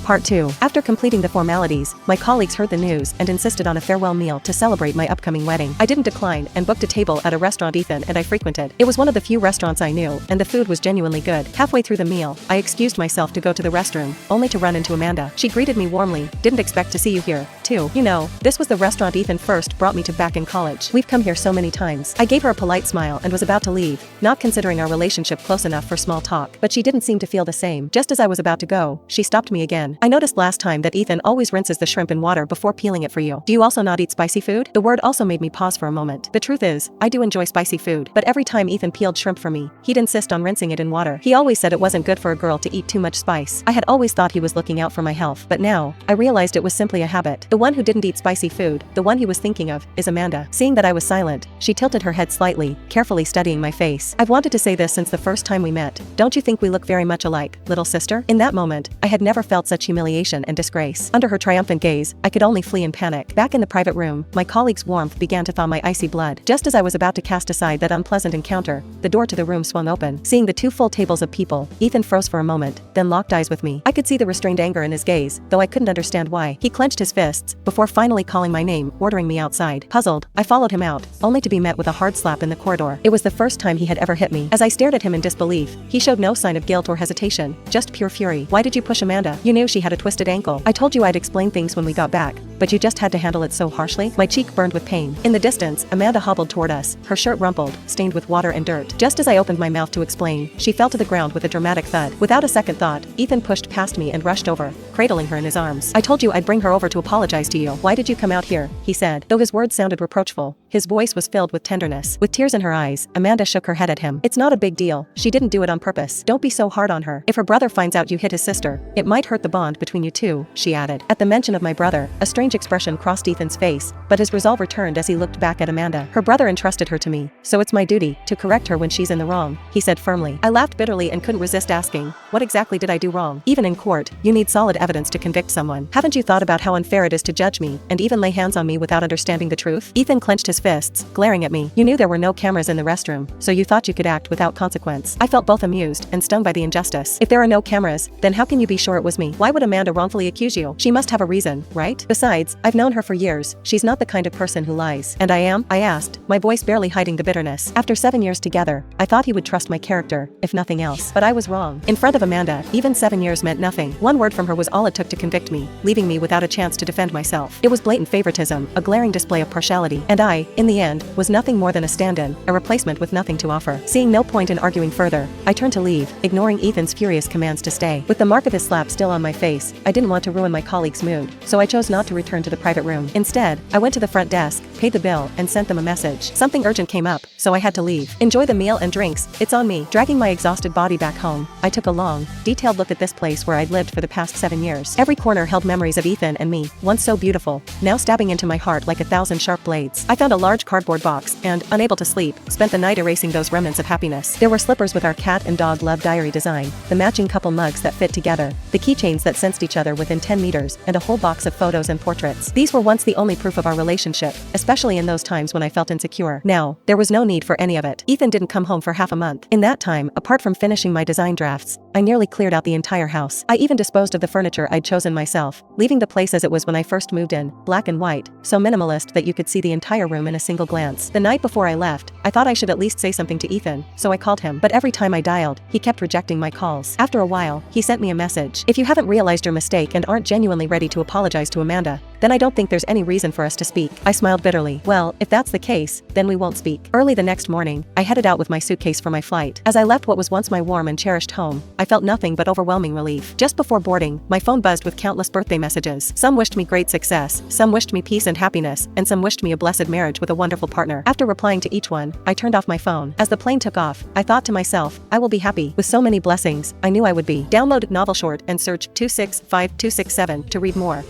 Part 2. After completing the formalities, my colleagues heard the news and insisted on a farewell meal to celebrate my upcoming wedding. I didn't decline and booked a table at a restaurant Ethan and I frequented. It was one of the few restaurants I knew, and the food was genuinely good. Halfway through the meal, I excused myself to go to the restroom, only to run into Amanda. She greeted me warmly. "Didn't expect to see you here, too. You know, this was the restaurant Ethan first brought me to back in college. We've come here so many times." I gave her a polite smile and was about to leave, not considering our relationship close enough for small talk, but she didn't seem to feel the same. Just as I was about to go, she stopped me again. "I noticed last time that Ethan always rinses the shrimp in water before peeling it for you. Do you also not eat spicy food?" The word also made me pause for a moment. The truth is, I do enjoy spicy food, but every time Ethan peeled shrimp for me, he'd insist on rinsing it in water. He always said it wasn't good for a girl to eat too much spice. I had always thought he was looking out for my health, but now, I realized it was simply a habit. The one who didn't eat spicy food, the one he was thinking of, is Amanda. Seeing that I was silent, she tilted her head slightly, carefully studying my face. "I've wanted to say this since the first time we met. Don't you think we look very much alike, little sister?" In that moment, I had never felt such humiliation and disgrace. Under her triumphant gaze, I could only flee in panic. Back in the private room, my colleague's warmth began to thaw my icy blood. Just as I was about to cast aside that unpleasant encounter, the door to the room swung open. Seeing the two full tables of people, Ethan froze for a moment, then locked eyes with me. I could see the restrained anger in his gaze, though I couldn't understand why. He clenched his fists, before finally calling my name, ordering me outside. Puzzled, I followed him out, only to be met with a hard slap in the corridor. It was the first time he had ever hit me. As I stared at him in disbelief, he showed no sign of guilt or hesitation, just pure fury. "Why did you push Amanda? You knew she had a twisted ankle. I told you I'd explain things when we got back, but you just had to handle it so harshly." My cheek burned with pain. In the distance, Amanda hobbled toward us, her shirt rumpled, stained with water and dirt. Just as I opened my mouth to explain, she fell to the ground with a dramatic thud. Without a second thought, Ethan pushed past me and rushed over, cradling her in his arms. "I told you I'd bring her over to apologize to you. Why did you come out here?" he said. Though his words sounded reproachful, his voice was filled with tenderness. With tears in her eyes, Amanda shook her head at him. "It's not a big deal. She didn't do it on purpose. Don't be so hard on her. If her brother finds out you hit his sister, it might hurt the bond between you two," she added. At the mention of my brother, a strange expression crossed Ethan's face, but his resolve returned as he looked back at Amanda. "Her brother entrusted her to me, so it's my duty to correct her when she's in the wrong," he said firmly. I laughed bitterly and couldn't resist asking, "What exactly did I do wrong?" "Even in court, you need solid evidence to convict someone. Haven't you thought about how unfair it is to judge me, and even lay hands on me without understanding the truth?" Ethan clenched his fists, glaring at me. "You knew there were no cameras in the restroom, so you thought you could act without consequence." I felt both amused and stung by the injustice. "If there are no cameras, then how can you be sure it was me? Why would Amanda wrongfully accuse you? She must have a reason, right? Besides, I've known her for years. She's not the kind of person who lies." "And I am?" I asked, my voice barely hiding the bitterness. After 7 years together, I thought he would trust my character, if nothing else. But I was wrong. In front of Amanda, even 7 years meant nothing. One word from her was all it took to convict me, leaving me without a chance to defend myself. It was blatant favoritism, a glaring display of partiality, and I, in the end, was nothing more than a stand-in, a replacement with nothing to offer. Seeing no point in arguing further, I turned to leave, ignoring Ethan's furious commands to stay. With the mark of his slap still on my face, I didn't want to ruin my colleague's mood, so I chose not to return to the private room. Instead, I went to the front desk, paid the bill, and sent them a message. Something urgent came up, so I had to leave. "Enjoy the meal and drinks, it's on me." Dragging my exhausted body back home, I took a long, detailed look at this place where I'd lived for the past 7 years. Every corner held memories of Ethan and me, once so beautiful, now stabbing into my heart like 1,000 sharp blades. I found a large cardboard box and, unable to sleep, spent the night erasing those remnants of happiness. There were slippers with our cat and dog love diary design, the matching couple mugs that fit together, the keychains that sensed each other within 10 meters, and a whole box of photos and portraits. These were once the only proof of our relationship, especially in those times when I felt insecure. Now, there was no need for any of it. Ethan didn't come home for half a month. In that time, apart from finishing my design drafts, I nearly cleared out the entire house. I even disposed of the furniture I'd chosen myself, leaving the place as it was when I first moved in, black and white, so minimalist that you could see the entire room in a single glance. The night before I left, I thought I should at least say something to Ethan, so I called him, but every time I dialed, he kept rejecting my calls. After a while, he sent me a message. "If you haven't realized your mistake and aren't genuinely ready to apologize to Amanda, then I don't think there's any reason for us to speak." I smiled bitterly. "Well, if that's the case, then we won't speak." Early the next morning, I headed out with my suitcase for my flight. As I left what was once my warm and cherished home, I felt nothing but overwhelming relief. Just before boarding, my phone buzzed with countless birthday messages. Some wished me great success, some wished me peace and happiness, and some wished me a blessed marriage with a wonderful partner. After replying to each one, I turned off my phone. As the plane took off, I thought to myself, I will be happy. With so many blessings, I knew I would be. Download NovelShort and search 265267 to read more.